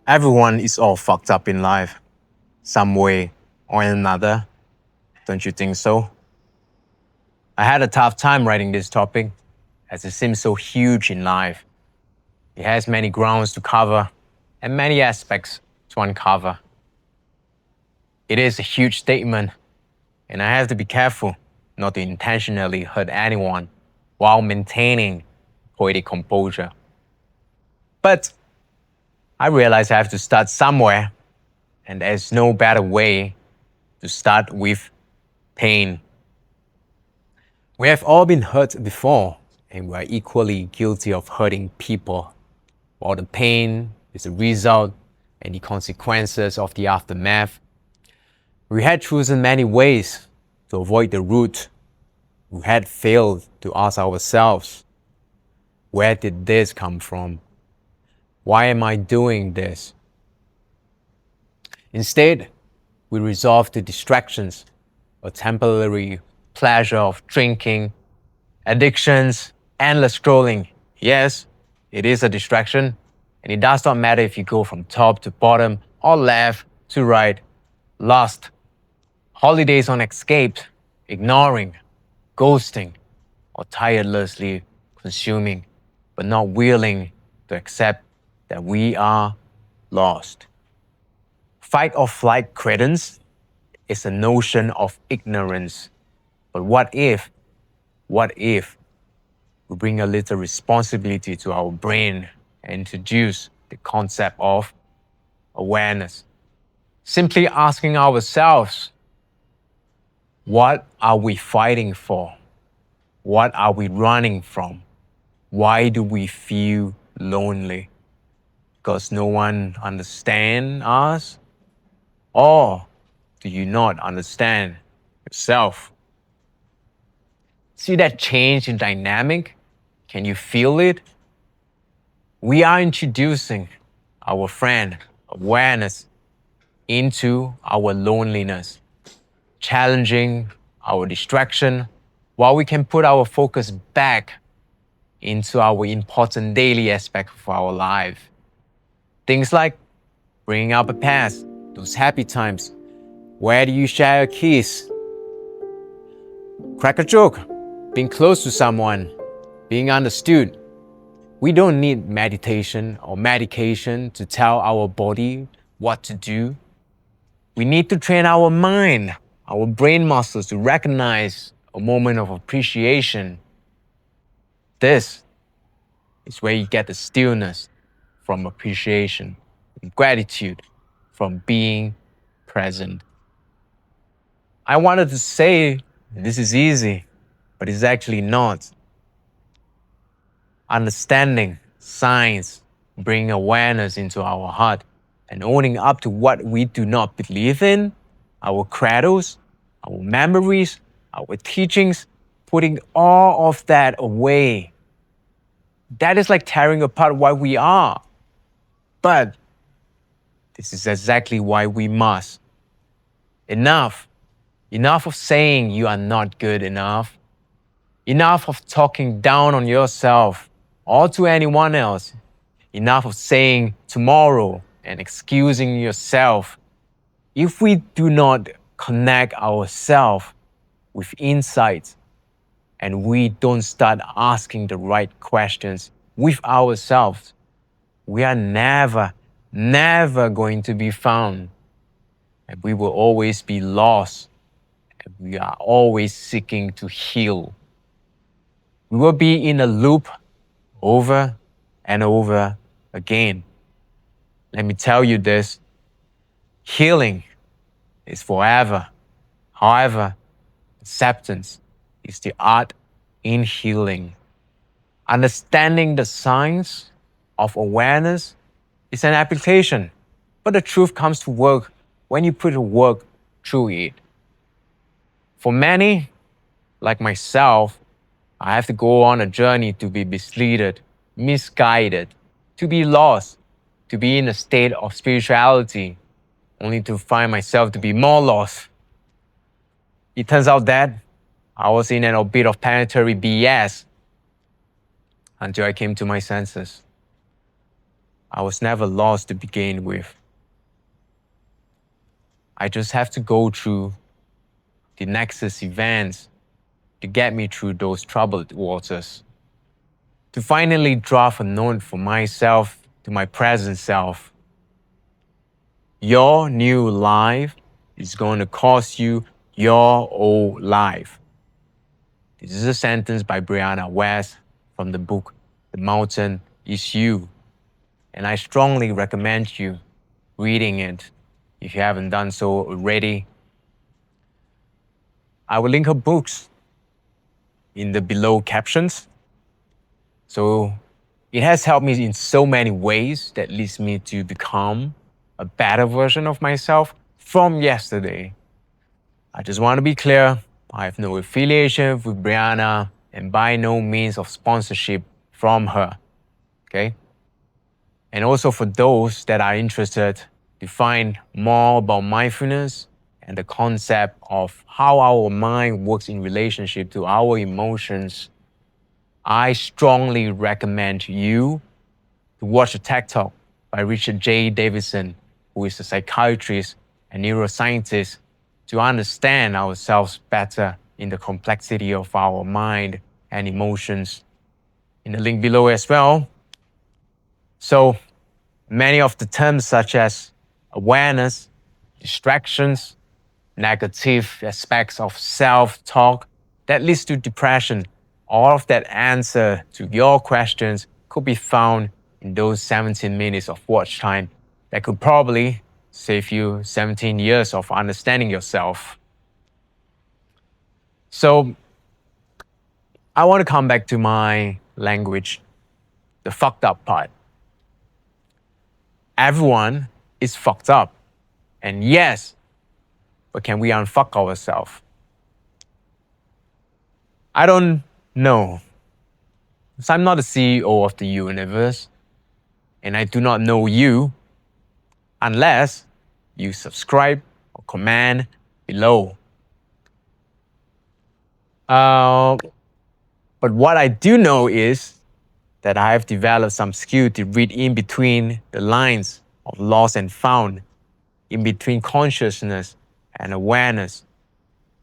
Everyone is all fucked up in life, some way or another. Don't you think so? I had a tough time writing this topic, as it seems so huge in life. It has many grounds to cover and many aspects to uncover. It is a huge statement, and I have to be careful not to intentionally hurt anyone while maintaining poetic composure. But I realize I have to start somewhere, and there's no better way to start with pain. We have all been hurt before, and we are equally guilty of hurting people, while the pain is the result and the consequences of the aftermath. We had chosen many ways to avoid the root. We had failed to ask ourselves, where did this come from? Why am I doing this? Instead, we resort to distractions, a temporary pleasure of drinking, addictions, endless scrolling. Yes, it is a distraction, and it does not matter if you go from top to bottom or left to right, lost, holidays on escape, ignoring, ghosting, or tirelessly consuming, but not willing to accept that we are lost. Fight or flight credence is a notion of ignorance. But what if we bring a little responsibility to our brain and introduce the concept of awareness? Simply asking ourselves, what are we fighting for? What are we running from? Why do we feel lonely? Because no one understands us? Or do you not understand yourself? See that change in dynamic? Can you feel it? We are introducing our friend awareness into our loneliness, challenging our distraction while we can put our focus back into our important daily aspect of our life. Things like bringing up a past, those happy times. Where do you share a kiss? Crack a joke, being close to someone, being understood. We don't need meditation or medication to tell our body what to do. We need to train our mind, our brain muscles to recognize a moment of appreciation. This is where you get the stillness from appreciation, from gratitude, from being present. I wanted to say this is easy, but it's actually not. Understanding science, bringing awareness into our heart, and owning up to what we do not believe in, our credos, our memories, our teachings, putting all of that away. That is like tearing apart what we are. But this is exactly why we must. Enough. Enough of saying you are not good enough. Enough of talking down on yourself or to anyone else. Enough of saying tomorrow and excusing yourself. If we do not connect ourselves with insights and we don't start asking the right questions with ourselves, we are never going to be found. And we will always be lost. And we are always seeking to heal. We will be in a loop over and over again. Let me tell you this, healing is forever. However, acceptance is the art in healing. Understanding the science of awareness is an application, but the truth comes to work when you put the work through it. For many, like myself, I have to go on a journey to be misleaded, misguided, to be lost, to be in a state of spirituality, only to find myself to be more lost. It turns out that I was in an orbit of planetary BS until I came to my senses. I was never lost to begin with. I just have to go through the nexus events to get me through those troubled waters. To finally draft a note for myself to my present self. Your new life is going to cost you your old life. This is a sentence by Brianna West from the book The Mountain Is You. And I strongly recommend you reading it if you haven't done so already. I will link her books in the below captions. So it has helped me in so many ways that leads me to become a better version of myself from yesterday. I just want to be clear, I have no affiliation with Brianna and by no means of sponsorship from her, okay? And also for those that are interested to find more about mindfulness and the concept of how our mind works in relationship to our emotions, I strongly recommend you to watch a TED Talk by Richard J. Davidson, who is a psychiatrist and neuroscientist, to understand ourselves better in the complexity of our mind and emotions. In the link below as well. So many of the terms such as awareness, distractions, negative aspects of self-talk that leads to depression, all of that answer to your questions could be found in those 17 minutes of watch time that could probably save you 17 years of understanding yourself. So I want to come back to my language, the fucked up part. Everyone is fucked up. And yes, but can we unfuck ourselves? I don't know. So I'm not the CEO of the universe, and I do not know you unless you subscribe or comment below. But what I do know is that I have developed some skill to read in between the lines of lost and found, in between consciousness and awareness,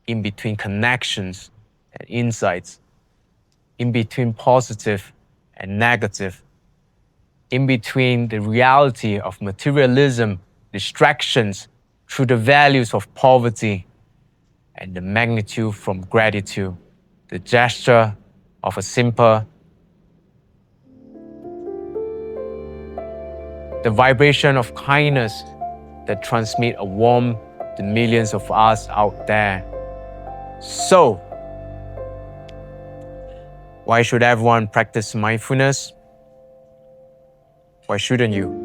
in between connections and insights, in between positive and negative, in between the reality of materialism, distractions through the values of poverty, and the magnitude from gratitude, the gesture of a simple, the vibration of kindness that transmit a warmth to millions of us out there. So, why should everyone practice mindfulness? Why shouldn't you?